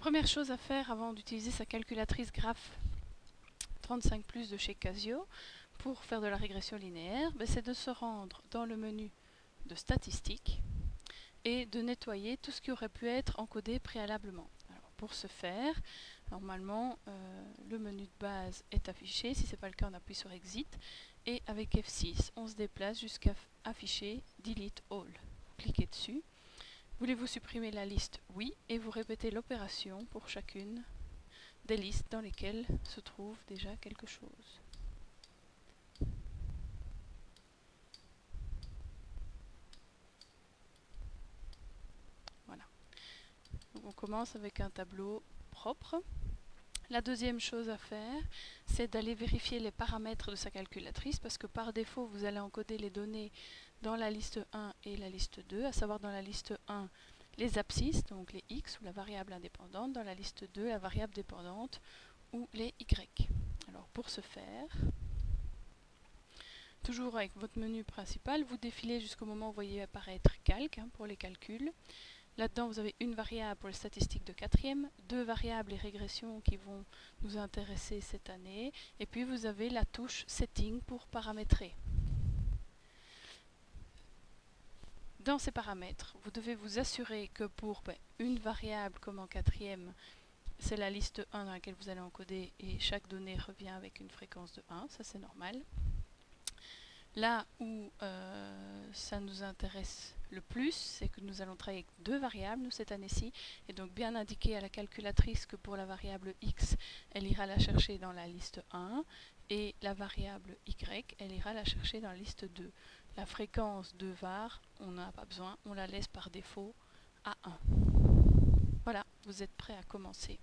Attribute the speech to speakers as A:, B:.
A: première chose à faire avant d'utiliser sa calculatrice Graph 35+ de chez Casio pour faire de la régression linéaire, c'est de se rendre dans le menu de statistiques et de nettoyer tout ce qui aurait pu être encodé préalablement. Alors, pour ce faire, normalement, le menu de base est affiché. Si ce n'est pas le cas, on appuie sur Exit. Et avec F6, on se déplace jusqu'à afficher Delete All. Cliquez dessus. Voulez-vous supprimer la liste? Oui. Et vous répétez l'opération pour chacune des listes dans lesquelles se trouve déjà quelque chose. Voilà. Donc on commence avec un tableau propre. La deuxième chose à faire, c'est d'aller vérifier les paramètres de sa calculatrice parce que par défaut, vous allez encoder les données dans la liste 1 et la liste 2, à savoir dans la liste 1, les abscisses, donc les x ou la variable indépendante, dans la liste 2, la variable dépendante ou les y. Alors pour ce faire, toujours avec votre menu principal, vous défilez jusqu'au moment où vous voyez apparaître calque pour les calculs. Là-dedans, vous avez une variable pour les statistiques de 4e, 2 variables et régressions qui vont nous intéresser cette année, et puis vous avez la touche Setting pour paramétrer. Dans ces paramètres, vous devez vous assurer que pour une variable comme en 4e, c'est la liste 1 dans laquelle vous allez encoder et chaque donnée revient avec une fréquence de 1, ça c'est normal. Là où ça nous intéresse le plus, c'est que nous allons travailler avec 2 variables, nous, cette année-ci, et donc bien indiquer à la calculatrice que pour la variable x, elle ira la chercher dans la liste 1, et la variable y, elle ira la chercher dans la liste 2. La fréquence de var, on n'en a pas besoin, on la laisse par défaut à 1. Voilà, vous êtes prêts à commencer.